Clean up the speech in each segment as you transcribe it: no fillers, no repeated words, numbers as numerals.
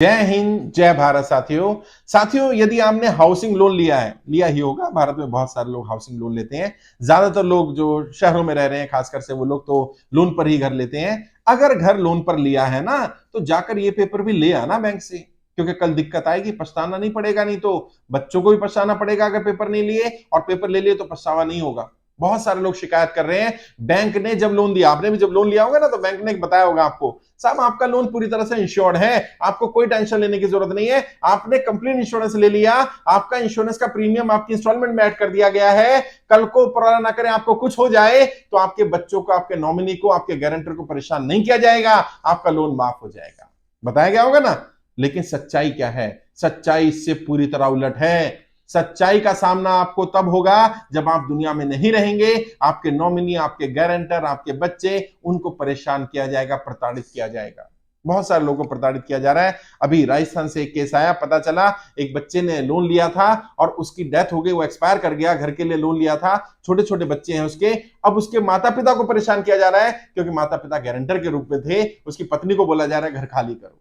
जय हिंद, जय भारत। साथियों यदि आपने हाउसिंग लोन लिया ही होगा। भारत में बहुत सारे लोग हाउसिंग लोन लेते हैं। ज्यादातर लोग जो शहरों में रह रहे हैं खासकर से वो लोग तो लोन पर ही घर लेते हैं। अगर घर लोन पर लिया है ना तो जाकर ये पेपर भी ले आना बैंक से, क्योंकि कल दिक्कत आएगी, पछताना नहीं पड़ेगा। नहीं तो बच्चों को भी पछताना पड़ेगा अगर पेपर नहीं लिए, और पेपर ले लिए तो पछतावा नहीं होगा। बहुत सारे लोग शिकायत कर रहे हैं बैंक ने जब लोन दिया, आपने भी जब लोन लिया होगा ना तो बैंक ने बताया होगा आपको, साहब आपका लोन पूरी तरह से इंश्योर्ड है, आपको कोई टेंशन लेने की जरूरत नहीं है, आपने कंप्लीट इंश्योरेंस ले लिया, आपका इंश्योरेंस का प्रीमियम आपकी इंस्टॉलमेंट में ऐड कर दिया गया है। कल को पराला ना करें, आपको कुछ हो जाए तो आपके बच्चों को, आपके नॉमिनी को, आपके गारंटर को परेशान नहीं किया जाएगा, आपका लोन माफ हो जाएगा। बताया गया होगा ना। लेकिन सच्चाई क्या है? सच्चाई इससे पूरी तरह उलट है। सच्चाई का सामना आपको तब होगा जब आप दुनिया में नहीं रहेंगे। आपके नॉमिनी, आपके गारंटर, आपके बच्चे, उनको परेशान किया जाएगा, प्रताड़ित किया जाएगा। बहुत सारे लोगों को प्रताड़ित किया जा रहा है। अभी राजस्थान से एक केस आया, पता चला एक बच्चे ने लोन लिया था और उसकी डेथ हो गई, वो एक्सपायर कर गया। घर के लिए लोन लिया था, छोटे छोटे बच्चे हैं उसके। अब उसके माता पिता को परेशान किया जा रहा है क्योंकि माता पिता गारंटर के रूप में थे। उसकी पत्नी को बोला जा रहा है घर खाली करो,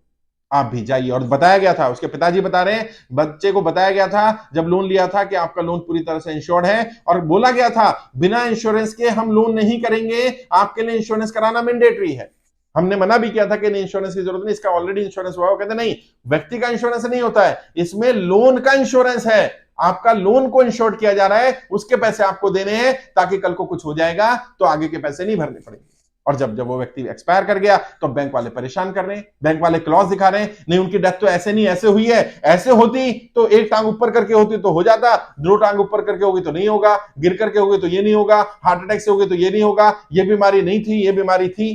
आप भी जाइए। और बताया गया था, उसके पिताजी बता रहे हैं, बच्चे को बताया गया था जब लोन लिया था कि आपका लोन पूरी तरह से इंश्योर्ड है, और बोला गया था बिना इंश्योरेंस के हम लोन नहीं करेंगे, आपके लिए इंश्योरेंस कराना मैंडेटरी है। हमने मना भी किया था कि नहीं, इंश्योरेंस की जरूरत नहीं, इसका ऑलरेडी इंश्योरेंस हुआ है। वो कहते नहीं, व्यक्ति का इंश्योरेंस नहीं होता है, इसमें लोन का इंश्योरेंस है। आपका लोन को इंश्योर्ड किया जा रहा है, उसके पैसे आपको देने हैं ताकि कल को कुछ हो जाएगा तो आगे के पैसे नहीं भरने पड़ेंगे। और जब वो व्यक्ति एक्सपायर कर गया तो बैंक वाले परेशान कर रहे हैं, बैंक वाले क्लॉज दिखा रहे हैं, नहीं उनकी डेथ तो ऐसे नहीं ऐसे हुई है, ऐसे होती तो एक टांग ऊपर करके होती तो हो जाता, दो टांग ऊपर करके होगी तो नहीं होगा, गिर करके होगी तो ये नहीं होगा, हार्ट अटैक से होगी तो ये नहीं होगा, ये बीमारी नहीं थी, ये बीमारी थी।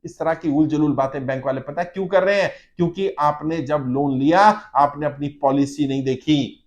इस तरह की उल जलूल बातें बैंक वाले पता है क्यों कर रहे हैं? क्योंकि आपने जब लोन लिया आपने अपनी पॉलिसी नहीं देखी।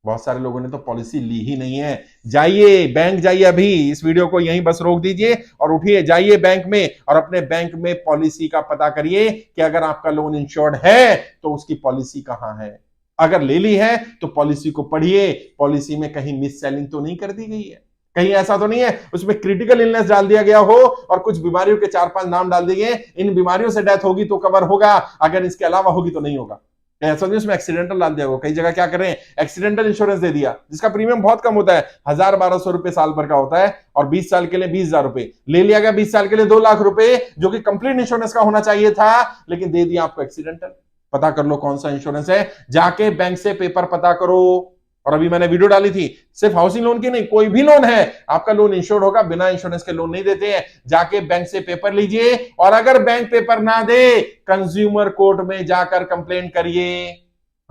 बहुत सारे लोगों ने तो पॉलिसी ली ही नहीं है। जाइए बैंक, जाइए, अभी इस वीडियो को यहीं बस रोक दीजिए और उठिए, जाइए बैंक में और अपने बैंक में पॉलिसी का पता करिए कि अगर आपका लोन इंश्योर्ड है तो उसकी पॉलिसी कहां है। अगर ले ली है तो पॉलिसी को पढ़िए, पॉलिसी में कहीं मिस सेलिंग तो नहीं कर दी गई है, कहीं ऐसा तो नहीं है उसमें क्रिटिकल इलनेस डाल दिया गया हो और कुछ बीमारियों के 4-5 नाम डाल दिए, इन बीमारियों से डेथ होगी तो कवर होगा, अगर इसके अलावा होगी तो नहीं होगा। ऐसा नहीं उसमें एक्सीडेंटल डाल दिया होगा। कई जगह क्या कर रहे हैं, एक्सीडेंटल इंश्योरेंस दे दिया जिसका प्रीमियम बहुत कम होता है, 1000-1200 रुपए साल भर का होता है, और 20 साल के लिए 20,000 रुपए ले लिया गया, 20 साल के लिए 2 लाख रुपए, जो कि कंप्लीट इंश्योरेंस का होना चाहिए था, लेकिन दे दिया आपको एक्सीडेंटल। पता कर लो कौन सा इंश्योरेंस है, जाके बैंक से पेपर पता करो। और अभी मैंने वीडियो डाली थी, सिर्फ हाउसिंग लोन की नहीं, कोई भी लोन है, आपका लोन इंश्योर्ड होगा, बिना इंश्योरेंस के लोन नहीं देते हैं। जाके बैंक से पेपर लीजिए, और अगर बैंक पेपर ना दे, कंज्यूमर कोर्ट में जाकर कंप्लेन करिए।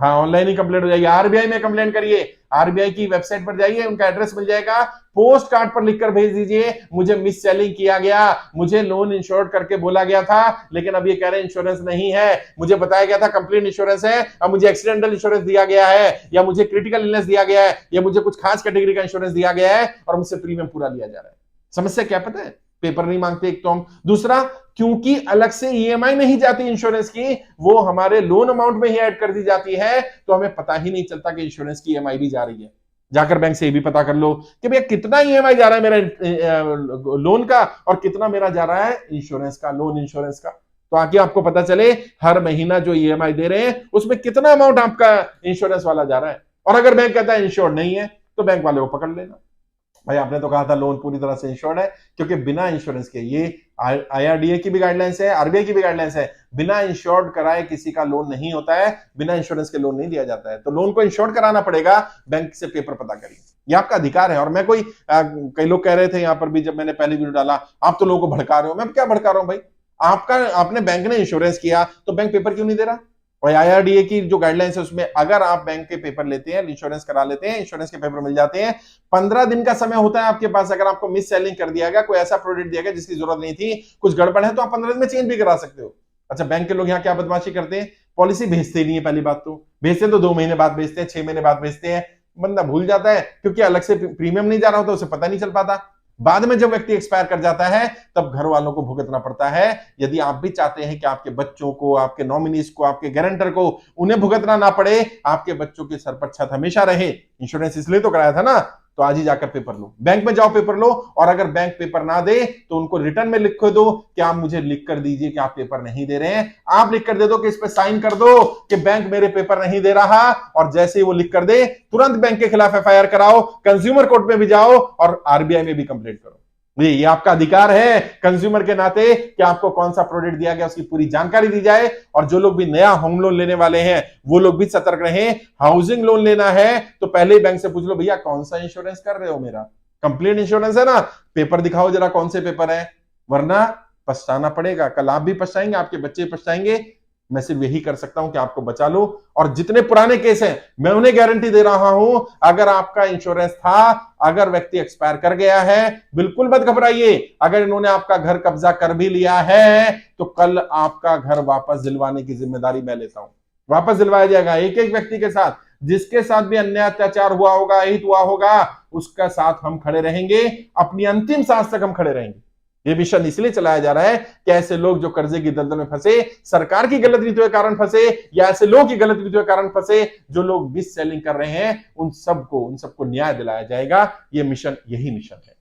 हाँ, ऑनलाइन ही कंप्लेंट हो जाएगी, आरबीआई में कंप्लेंट करिए। आरबीआई की वेबसाइट पर जाइए, उनका एड्रेस मिल जाएगा, पोस्ट कार्ड पर लिखकर भेज दीजिए, मुझे मिस सेलिंग किया गया, मुझे लोन इंश्योर्ड करके बोला गया था, लेकिन अब ये कह रहे हैं इंश्योरेंस नहीं है, मुझे बताया गया था कंप्लीट इंश्योरेंस है, अब मुझे एक्सीडेंटल इंश्योरेंस दिया गया है, या मुझे क्रिटिकल इलनेस दिया गया है, या मुझे कुछ खास कैटेगरी का इंश्योरेंस दिया गया है, और मुझसे प्रीमियम पूरा लिया जा रहा है। समस्या क्या पता है? पेपर नहीं मांगते एक तो हम, दूसरा क्योंकि अलग से ईएमआई नहीं जाती इंश्योरेंस की, वो हमारे लोन अमाउंट में ही ऐड कर दी जाती है, तो हमें पता ही नहीं चलता कि इंश्योरेंस की ईएमआई भी जा रही है। जाकर बैंक से ये भी पता कर लो कि भैया कितना ईएमआई जा रहा है मेरा लोन का और कितना मेरा जा रहा है इंश्योरेंस का, लोन इंश्योरेंस का, तो आगे आपको पता चले हर महीना जो ईएमआई दे रहे हैं उसमें कितना अमाउंट आपका इंश्योरेंस वाला जा रहा है। और अगर बैंक कहता है इंश्योर्ड नहीं है तो बैंक वाले को पकड़ लेना, भाई आपने तो कहा था लोन पूरी तरह से इंश्योर्ड है, क्योंकि बिना इंश्योरेंस के, ये आईआरडीए की भी गाइडलाइंस है, आरबीआई की भी गाइडलाइंस है, बिना इंश्योर्ड कराए किसी का लोन नहीं होता है, बिना इंश्योरेंस के लोन नहीं दिया जाता है। तो लोन को इंश्योर्ड कराना पड़ेगा, बैंक से पेपर पता करिए, ये आपका अधिकार है। और मैं कई लोग कह रहे थे यहां पर भी, जब मैंने पहली वीडियो डाला, आप तो लोगों को भड़का रहे हो। मैं क्या भड़का रहा हूं भाई? आपने बैंक ने इंश्योरेंस किया तो बैंक पेपर क्यों नहीं दे रहा? और आईआरडीए की जो गाइडलाइंस है उसमें अगर आप बैंक के पेपर लेते हैं, इंश्योरेंस करा लेते हैं, इंश्योरेंस के पेपर मिल जाते हैं, 15 दिन का समय होता है आपके पास। अगर आपको मिस सेलिंग कर दिया गया, कोई ऐसा प्रोडक्ट दिया गया जिसकी जरूरत नहीं थी, कुछ गड़बड़ है, तो आप 15 दिन में चेंज भी करा सकते हो। अच्छा, बैंक के लोग यहाँ क्या बदमाशी करते हैं, पॉलिसी भेजते नहीं है, पहली बात तो भेजते तो 2 महीने बाद भेजते हैं, 6 महीने बाद भेजते हैं, बंदा भूल जाता है क्योंकि अलग से प्रीमियम नहीं जा रहा होता, उसे पता नहीं चल पाता। बाद में जब व्यक्ति एक्सपायर कर जाता है तब घर वालों को भुगतना पड़ता है। यदि आप भी चाहते हैं कि आपके बच्चों को, आपके नॉमिनीज को, आपके गारंटर को, उन्हें भुगतना ना पड़े, आपके बच्चों के सर पर छत हमेशा रहे, इंश्योरेंस इसलिए तो कराया था ना, तो आज ही जाकर पेपर लो, बैंक में जाओ पेपर लो, और अगर बैंक पेपर ना दे तो उनको रिटर्न में लिख दो कि आप मुझे लिख कर दीजिए कि आप पेपर नहीं दे रहे हैं। आप लिख कर दे दो कि इस पे साइन कर दो कि बैंक मेरे पेपर नहीं दे रहा, और जैसे ही वो लिख कर दे तुरंत बैंक के खिलाफ एफआईआर कराओ, कंज्यूमर कोर्ट में भी जाओ और आरबीआई में भी कंप्लेंट करो। ये आपका अधिकार है कंज्यूमर के नाते कि आपको कौन सा प्रोडक्ट दिया गया उसकी पूरी जानकारी दी जाए। और जो लोग भी नया होम लोन लेने वाले हैं वो लोग भी सतर्क रहें। हाउसिंग लोन लेना है तो पहले ही बैंक से पूछ लो, भैया कौन सा इंश्योरेंस कर रहे हो, मेरा कंप्लीट इंश्योरेंस है ना, पेपर दिखाओ जरा कौन से पेपर है, वरना पछताना पड़ेगा। कल आप भी पछताएंगे, आपके बच्चे पछताएंगे। मैं सिर्फ यही कर सकता हूं कि आपको बचा लो। और जितने पुराने केस हैं मैं उन्हें गारंटी दे रहा हूं, अगर आपका इंश्योरेंस था, अगर व्यक्ति एक्सपायर कर गया है, बिल्कुल मत घबराइए। अगर इन्होंने आपका घर कब्जा कर भी लिया है तो कल आपका घर वापस दिलवाने की जिम्मेदारी मैं लेता हूं। वापस दिलवाया जाएगा एक एक व्यक्ति के साथ, जिसके साथ भी अन्याय अत्याचार हुआ होगा, हित हुआ होगा, उसका साथ हम खड़े रहेंगे, अपनी अंतिम सांस तक हम खड़े रहेंगे। ये मिशन इसलिए चलाया जा रहा है कि ऐसे लोग जो कर्जे की दलदल में फंसे, सरकार की गलत नीतियों के कारण फंसे, या ऐसे लोग की गलत नीतियों के कारण फंसे जो लोग मिस सेलिंग कर रहे हैं, उन सबको न्याय दिलाया जाएगा। ये मिशन, यही मिशन है।